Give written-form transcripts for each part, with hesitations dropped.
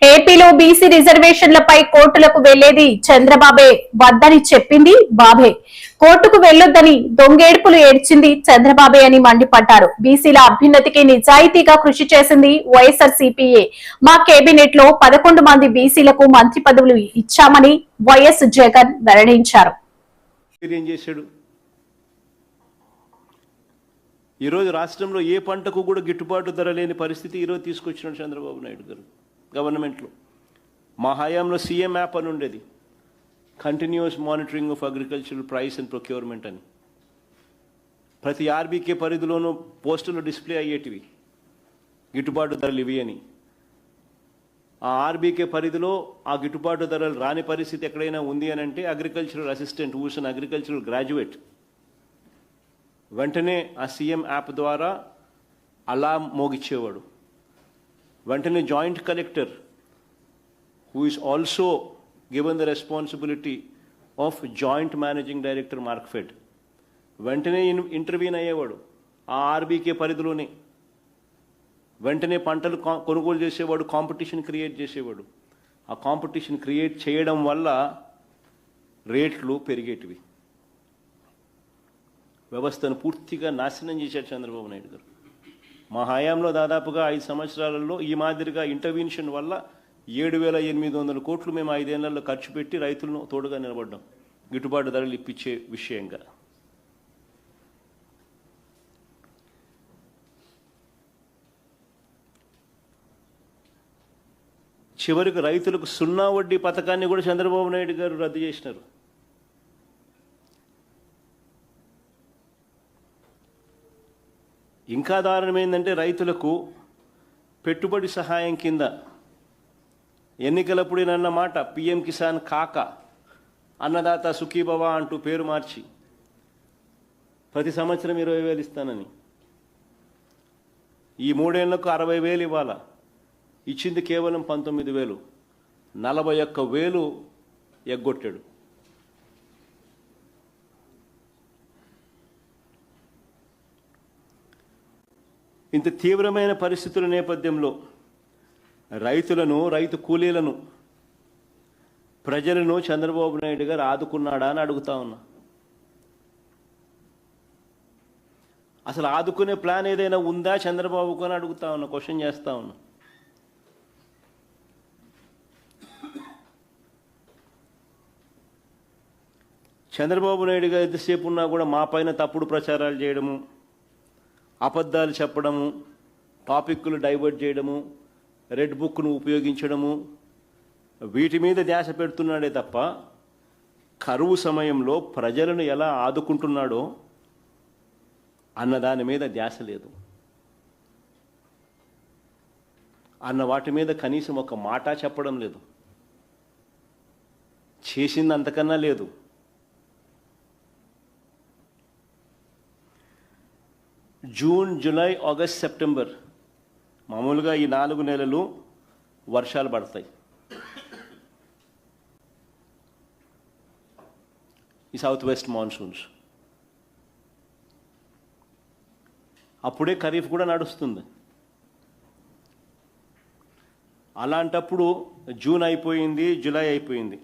ఏపీలో బీసీ రిజర్వేషన్లపై కోర్టులకు వెళ్లేది చంద్రబాబే వద్దని చెప్పింది బాబే. కోర్టుకు వెళ్లొద్దని దొంగేడుపులు ఏడ్చింది చంద్రబాబే అని మండిపడ్డారు. బీసీల అభ్యున్నతికి నిజాయితీగా కృషి చేసింది వైఎస్ఆర్సీపీఏ. మా కేబినెట్ లో 11 మంది బీసీలకు మంత్రి పదవులు ఇచ్చామని వైఎస్ జగన్ వెల్లడించారు. ఈరోజు రాష్ట్రంలో ఏ పంటకు కూడా గిట్టుబాటు ధర లేని పరిస్థితి ఈరోజు తీసుకొచ్చినాడు చంద్రబాబు నాయుడు గారు గవర్నమెంట్లో. మా హయాంలో సీఎం యాప్ అని ఉండేది, continuous monitoring of agricultural price and procurement అని. ప్రతి ఆర్బీకే పరిధిలోనూ పోస్టులు డిస్ప్లే అయ్యేటివి గిట్టుబాటు ధరలు ఇవి అని. ఆ ఆర్బీకే పరిధిలో ఆ గిట్టుబాటు ధరలు రాని పరిస్థితి ఎక్కడైనా ఉంది అని అంటే అగ్రికల్చరల్ అసిస్టెంట్ హూస్ అన్ అగ్రికల్చరల్ గ్రాడ్యుయేట్ వెంటనే ఆ సీఎం యాప్ ద్వారా అలారం మోగిచ్చేవాడు. వెంటనే joint collector who is also given the responsibility of joint managing director Markfed వెంటనే ఇంటర్వ్యూన్ అయ్యేవాడు ఆ ఆర్బీకే పరిధిలోనే. వెంటనే పంటలు కొనుగోలు చేసేవాడు, కాంపిటీషన్ క్రియేట్ చేసేవాడు. ఆ కాంపిటీషన్ క్రియేట్ చేయడం వల్ల రేట్లు పెరిగేటివి. వ్యవస్థను పూర్తిగా నాశనం చేశాడు చంద్రబాబు నాయుడు గారు. మా హయాంలో దాదాపుగా 5 సంవత్సరాలలో ఈ మాదిరిగా ఇంటర్వెన్షన్ వల్ల 7,800 కోట్లు మేము 5 ఏళ్లలో ఖర్చు పెట్టి రైతులను తోడుగా నిలబడ్డాం గిట్టుబాటు ధరలు ఇప్పించే విషయంగా. చివరికి రైతులకు 0 వడ్డీ పథకాన్ని కూడా చంద్రబాబు నాయుడు గారు రద్దు చేసినారు. ఇంకా దారుణం ఏంటంటే రైతులకు పెట్టుబడి సహాయం కింద ఎన్నికలప్పుడేనన్న మాట పిఎం కిసాన్ కాక అన్నదాత సుఖీభవ అంటూ పేరు మార్చి ప్రతి సంవత్సరం 20,000 ఇస్తానని ఈ 3 ఏళ్లకు 60,000 ఇవ్వాలా. ఇచ్చింది కేవలం 19,000, 41,000 ఎగ్గొట్టాడు. ఇంత తీవ్రమైన పరిస్థితుల నేపథ్యంలో రైతులను, రైతు కూలీలను, ప్రజలను చంద్రబాబు నాయుడు గారు ఆదుకున్నాడా అని అడుగుతా ఉన్నా. అసలు ఆదుకునే ప్లాన్ ఏదైనా ఉందా చంద్రబాబుకు అని అడుగుతా ఉన్నా, క్వశ్చన్ చేస్తా ఉన్నా. చంద్రబాబు నాయుడు గారు ఎంతసేపు ఉన్నా కూడా మా పైన తప్పుడు ప్రచారాలు చేయడము, అబద్ధాలు చెప్పడము, టాపిక్లు డైవర్ట్ చేయడము, రెడ్ బుక్ను ఉపయోగించడము, వీటి మీద ధ్యాస పెడుతున్నాడే తప్ప కరువు సమయంలో ప్రజలను ఎలా ఆదుకుంటున్నాడో అన్న దాని మీద ధ్యాస లేదు. అన్న వాటి మీద కనీసం ఒక మాట చెప్పడం లేదు. చేసింది అంతకన్నా లేదు. జూన్, జూలై, ఆగస్ట్, సెప్టెంబర్ మామూలుగా ఈ 4 నెలలు వర్షాలు పడతాయి. ఈ సౌత్ వెస్ట్ మాన్సూన్స్ అప్పుడే ఖరీఫ్ కూడా నడుస్తుంది. అలాంటప్పుడు జూన్ అయిపోయింది, జూలై అయిపోయింది.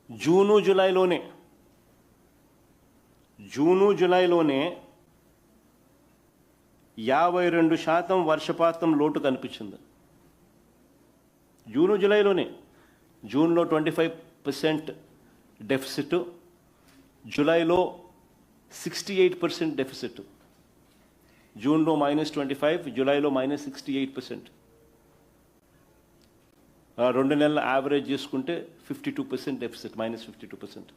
జూను జూలైలోనే 52% వర్షపాతం లోటు కనిపించింది. జూను జూలైలోనే. జూన్లో 25% డెఫిసిట్, జూలైలో 68% డెఫిసిట్. జూన్లో -25, జూలైలో -68%. 2 నెలల యావరేజ్ చేసుకుంటే 52% డెఫిసిట్, -52%.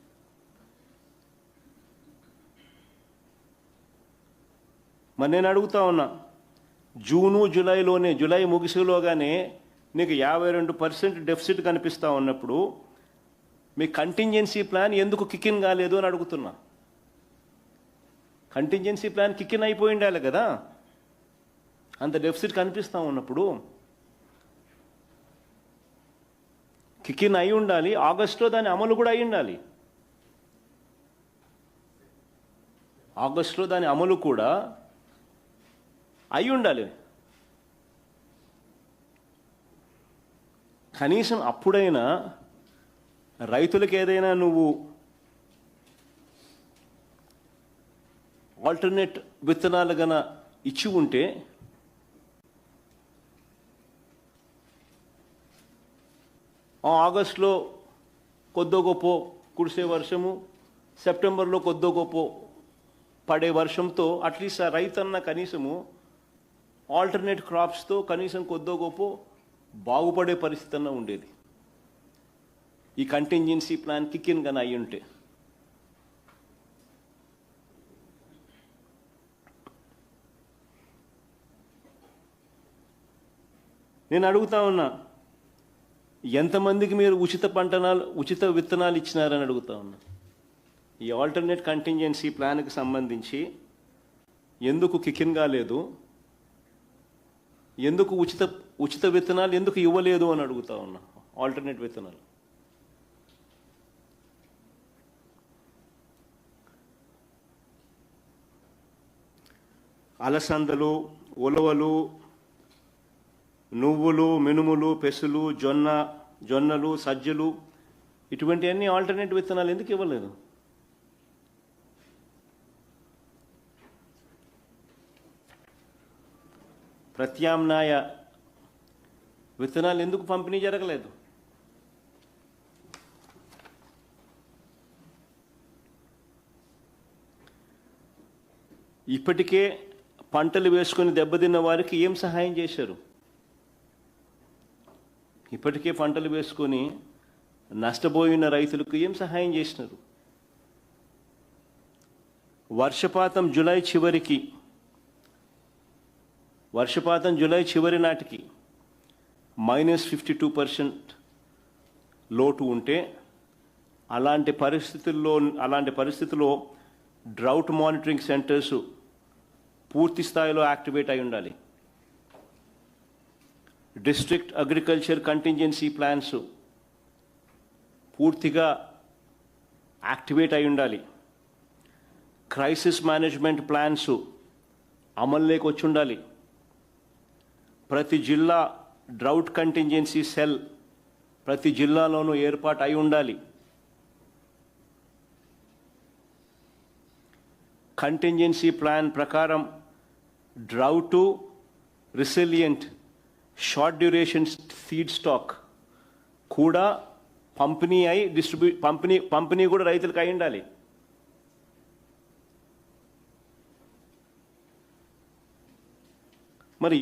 మరి నేను అడుగుతా ఉన్నా, జూను జూలైలోనే, జూలై ముగిసేలోగానే నీకు 52% డెఫిసిట్ కనిపిస్తూ ఉన్నప్పుడు మీ కంటింజెన్సీ ప్లాన్ ఎందుకు కిక్ఇన్ కాలేదు అని అడుగుతున్నా. కంటింజెన్సీ ప్లాన్ కిక్ఇన్ అయిపోయి ఉండాలి కదా, అంత డెఫిసిట్ కనిపిస్తూ ఉన్నప్పుడు. కిక్ఇన్ అయి ఉండాలి. ఆగస్టులో దాని అమలు కూడా అయి ఉండాలి. ఆగస్టులో దాని అమలు కూడా అయి ఉండాలి. కనీసం అప్పుడైనా రైతులకు ఏదైనా నువ్వు ఆల్టర్నేట్ విత్తనాలు గన ఇచ్చి ఉంటే ఆగస్టులో కొద్దో గొప్ప కురిసే వర్షము, సెప్టెంబర్లో కొద్దో గొప్ప పడే వర్షంతో అట్లీస్ట్ ఆ రైతన్న కనీసము ఆల్టర్నేట్ క్రాప్స్తో కనీసం కొద్దో గొప్ప బాగుపడే పరిస్థితి అన్న ఉండేది. ఈ కంటింజెన్సీ ప్లాన్ కిక్ ఇన్ కానీ అయ్యి ఉంటే. నేను అడుగుతా ఉన్నా, ఎంతమందికి మీరు ఉచిత విత్తనాలు ఇచ్చినారని అడుగుతా ఉన్నా. ఈ ఆల్టర్నేట్ కంటింజెన్సీ ప్లాన్కి సంబంధించి ఎందుకు కికిన్ కాలేదు, ఎందుకు ఉచిత విత్తనాలు ఎందుకు ఇవ్వలేదు అని అడుగుతా ఉన్నా. ఆల్టర్నేట్ విత్తనాలు అలసందలు, ఉలవలు, నువ్వులు, మినుములు, పెసులు, జొన్నలు, సజ్జలు, ఇటువంటి అన్ని ఆల్టర్నేట్ విత్తనాలు ఎందుకు ఇవ్వలేదు? ప్రత్యామ్నాయ విత్తనాలు ఎందుకు పంపిణీ జరగలేదు? ఇప్పటికే పంటలు వేసుకొని దెబ్బతిన్న వారికి ఏం సహాయం చేశారు? ఇప్పటికే పంటలు వేసుకొని నష్టపోయిన రైతులకు ఏం సహాయం చేసినారు? వర్షపాతం జూలై చివరి నాటికి -52% లోటు ఉంటే, అలాంటి పరిస్థితుల్లో డ్రౌట్ మానిటరింగ్ సెంటర్స్ పూర్తి స్థాయిలో యాక్టివేట్ అయి ఉండాలి. డిస్ట్రిక్ట్ అగ్రికల్చర్ కంటింజెన్సీ ప్లాన్స్ పూర్తిగా యాక్టివేట్ అయి ఉండాలి. క్రైసిస్ మేనేజ్మెంట్ ప్లాన్స్ అమల్లోకి వచ్చి ఉండాలి. ప్రతి జిల్లా డ్రౌట్ కంటింజెన్సీ సెల్ ప్రతి జిల్లాలోనూ ఏర్పాటు అయి ఉండాలి. కంటింజెన్సీ ప్లాన్ ప్రకారం drought resilient short duration seed stock కూడా పంపిణీ కూడా రైతులకు అయి ఉండాలి.